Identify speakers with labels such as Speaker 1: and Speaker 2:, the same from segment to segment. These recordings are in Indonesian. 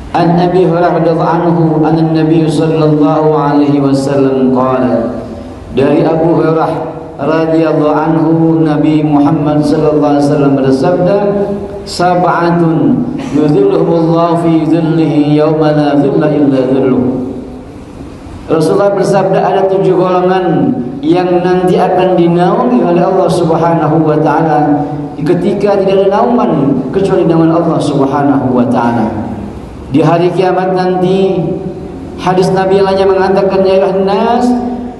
Speaker 1: An Abi Hurairah radhiyallahu anhu anna Nabi sallallahu alaihi wasallam qala, dari Abu Hurairah radhiyallahu anhu Nabi Muhammad sallallahu alaihi wasallam bersabda, sab'atun yudhilluhumullahu fi dhillihi yauma la dhilla illa dhilluh. Rasulullah bersabda, ada 7 golongan yang nanti akan dinaungi oleh Allah Subhanahu wa taala ketika tidak ada naungan kecuali naungan Allah Subhanahu wa taala. Di hari kiamat nanti, hadis Nabi yang lainnya mengatakan, ya ayuhan nas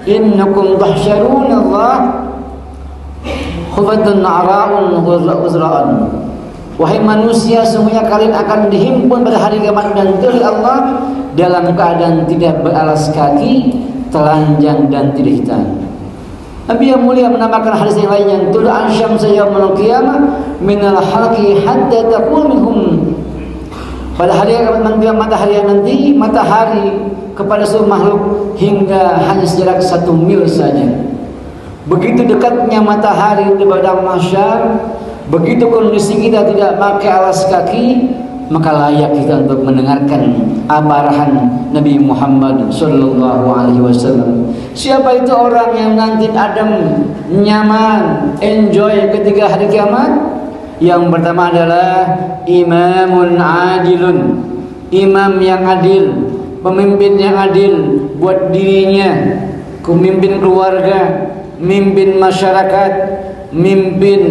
Speaker 1: innakum tahsyaruna Allah khufatan a'ra'un uzra'an. Wahai manusia, sungguhnya kalian akan dihimpun pada hari kiamat nanti oleh Allah dalam keadaan tidak beralas kaki, telanjang dan tidak hitam. Nabi yang mulia menambahkan hadis yang lainnya, tud'an syamsa yaumul qiyamah minal halqi hatta taqul minhum. Pada hari matahari nanti, matahari kepada seluruh makhluk hingga hanya sejarak 1 mil saja. Begitu dekatnya matahari di padang mahsyar, begitu kondisi kita tidak pakai alas kaki, maka layak kita untuk mendengarkan arahan Nabi Muhammad sallallahu alaihi wasallam. Siapa itu orang yang nanti adem, nyaman, enjoy ketika hari kiamat? Yang pertama adalah imamun adilun, imam yang adil, pemimpin yang adil buat dirinya, pemimpin keluarga, mimpin masyarakat, mimpin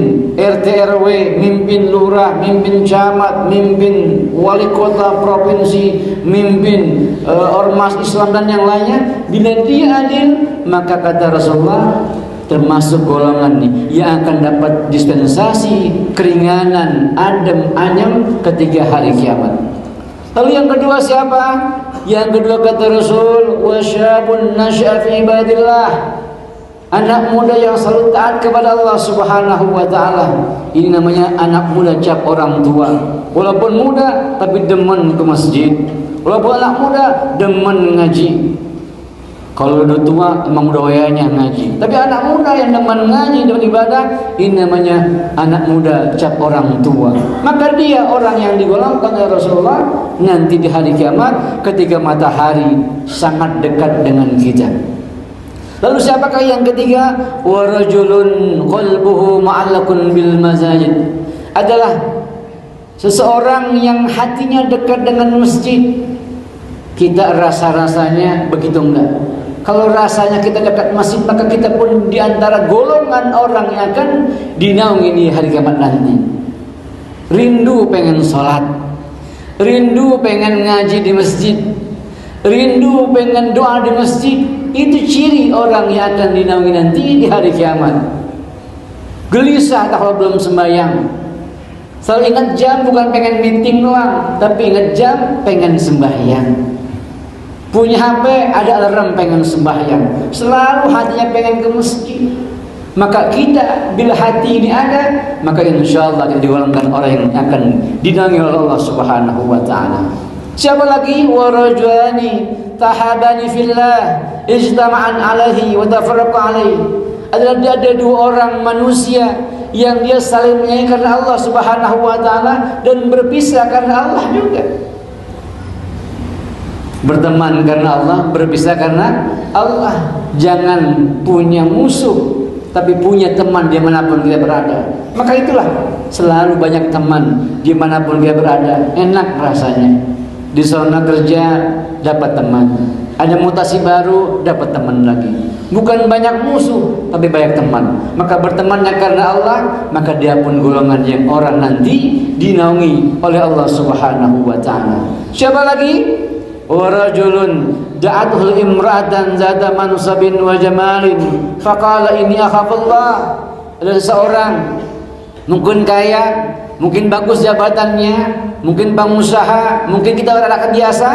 Speaker 1: RT RW, mimpin lurah, mimpin camat, mimpin wali kota provinsi, mimpin ormas Islam dan yang lainnya. Bila dia adil, maka kata Rasulullah termasuk golongan yang akan dapat dispensasi keringanan, adem, anyam ketika hari kiamat. Lalu yang kedua siapa? Yang kedua kata Rasul, wasyabun nasya'a fi ibadillah, anak muda yang selalu taat kepada Allah Subhanahu wa taala. Ini namanya anak muda cap orang tua. Walaupun muda tapi demen ke masjid. Walaupun anak muda demen ngaji. Kalau udah tua emang doyanya ngaji. Tapi anak muda yang demen ngaji dan ibadah, ini namanya anak muda cap orang tua. Maka dia orang yang digolongkan oleh Rasulullah nanti di hari kiamat ketika matahari sangat dekat dengan kita. Lalu siapakah yang ketiga? Wa rajulun qalbuhu mu'allaqun bil masajid. Adalah seseorang yang hatinya dekat dengan masjid. Kita rasa-rasanya begitu enggak? Kalau rasanya kita dekat masjid, maka kita pun di antara golongan orang yang akan dinaungi di hari kiamat nanti. Rindu pengen sholat, rindu pengen ngaji di masjid, rindu pengen doa di masjid. Itu ciri orang yang akan dinaungi nanti di hari kiamat. Gelisah kalau belum sembahyang. Selalu ingat jam, bukan pengen meeting doang, tapi ingat jam, pengen sembahyang. Punya HP, ada alarm pengen sembahyang. Selalu hatinya pengen ke masjid. Maka kita bila hati ini ada, maka insyaallah kita digolongkan orang yang akan dinaungi oleh Allah Subhanahu wa taala. Siapa lagi? Wa rajulani tahabani fillah ijtama'an alaihi wa tafarraqa alaihi. Ada 2 orang manusia yang dia saling menyayangi karena Allah Subhanahu wa taala dan berpisah karena Allah juga. Berteman karena Allah, berpisah karena Allah. Jangan punya musuh, tapi punya teman dimanapun kita berada. Maka itulah selalu banyak teman dimanapun kita berada. Enak rasanya. Di zona kerja dapat teman, ada mutasi baru dapat teman lagi. Bukan banyak musuh tapi banyak teman. Maka bertemannya karena Allah, maka dia pun golongan yang orang nanti dinaungi oleh Allah Subhanahu wa taala. Siapa lagi? Wa rajulun da'atuhu imra'atan zata mansabin wa jamalin faqala inni akhafullah. Ada seseorang mungkin kaya, mungkin bagus jabatannya, mungkin pengusaha, mungkin kita rakyat biasa,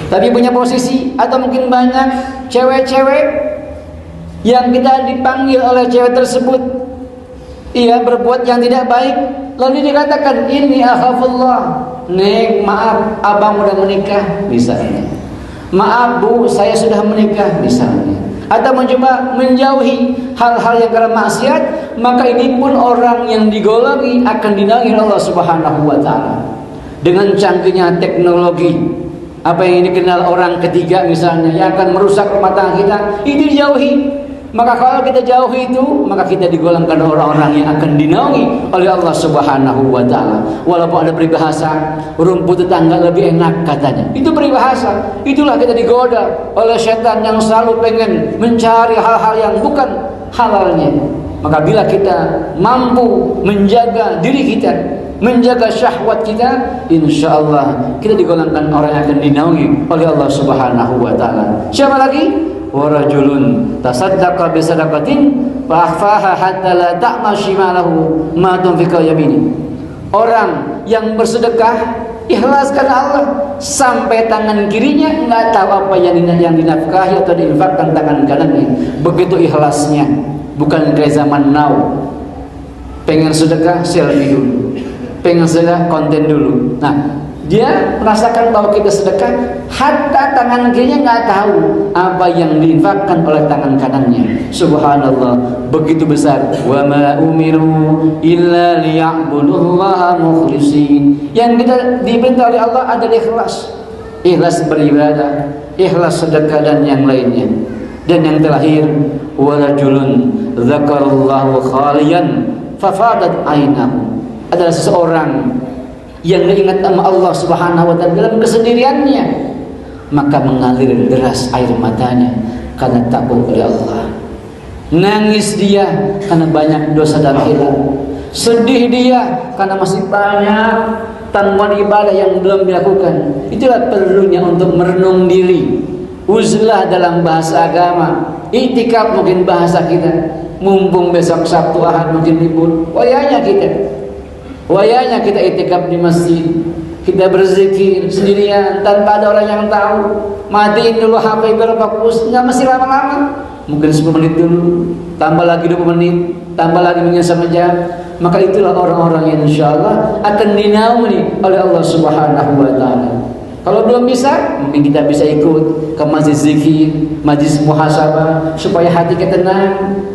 Speaker 1: tapi punya posisi, atau mungkin banyak cewek-cewek yang kita dipanggil oleh cewek tersebut, ia berbuat yang tidak baik, lalu dikatakan ini akhafullah. Neng, maaf, abang udah menikah, misalnya. Maaf bu, saya sudah menikah, misalnya. Atau mencoba menjauhi hal-hal yang karena maksiat, maka ini pun orang yang digolongi akan dinaungi Allah Subhanahu wa taala. dengan canggihnya teknologi, apa yang dikenal orang ketiga misalnya yang akan merusak rumah tangga kita, itu dijauhi. Maka kalau kita jauhi itu, maka kita digolongkan orang-orang yang akan dinaungi oleh Allah Subhanahu wa taala. Walaupun ada peribahasa, rumput tetangga lebih enak katanya. Itu peribahasa. Itulah kita digoda oleh setan yang selalu pengen mencari hal-hal yang bukan halalnya. Maka bila kita mampu menjaga diri kita, menjaga syahwat kita, insyaallah kita digolongkan orang yang akan dinaungi oleh Allah Subhanahu wa taala. Siapa lagi? Wa rajulun tasaddaqa bi sadaqatin fa akhfaha hatta la ta'ma shimalahu ma tunfiqu yamini. Orang yang bersedekah ikhlas karena Allah sampai tangan kirinya enggak tahu apa yang dinafkahi atau diinfakkan tangan kanannya. Begitu ikhlasnya, bukan kayak zaman now. Pengen sedekah selfie dulu, pengen sedekah konten dulu. Nah, dia merasakan bahwa kita sedekah, hatta tangan kirinya nggak tahu apa yang diinfakkan oleh tangan kanannya. Subhanallah, begitu besar. Wa ma umiru illa liya'budullaha mukhlishin. Yang kita diperintah oleh Allah adalah ikhlas, ikhlas beribadah, ikhlas sedekah dan yang lainnya. Dan yang terakhir, wa rajulun dzakarallahu khaliyan fafadat ainahu, adalah seseorang yang ingat sama Allah Subhanahu wa taala dalam kesendiriannya, maka mengalir deras air matanya karena takut oleh Allah. Nangis dia karena banyak dosa dan hilang. Sedih dia karena masih banyak tanggungan ibadah yang belum dilakukan. Itulah perlunya untuk merenung diri. Uzlah dalam bahasa agama, i'tikaf mungkin bahasa kita. Mumpung besok Sabtu Ahad mungkin libur, wayanya kita i'tikaf di masjid, kita berzikir sendirian tanpa ada orang yang tahu. Matiin dulu HP berapa pus, nggak mesti lama-lama, mungkin 10 menit dulu, tambah lagi 20 menit, tambah lagi mungkin 1 jam. Maka itulah orang-orang yang insyaallah akan dinaungi oleh Allah Subhanahu wa taala. Kalau belum bisa, mungkin kita bisa ikut ke masjid zikir, majlis muhasabah, supaya hati kita tenang.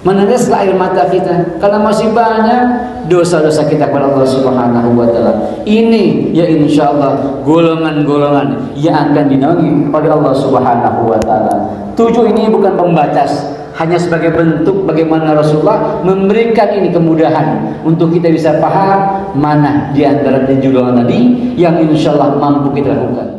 Speaker 1: Meneteslah air mata kita karena masih banyak dosa-dosa kita kepada Allah Subhanahu wa taala. Ini ya insyaallah golongan-golongan yang akan dinaungi oleh Allah Subhanahu wa taala. 7 ini bukan pembatas, hanya sebagai bentuk bagaimana Rasulullah memberikan ini kemudahan untuk kita bisa paham mana di antara 7 golongan tadi yang insyaallah mampu kita lakukan.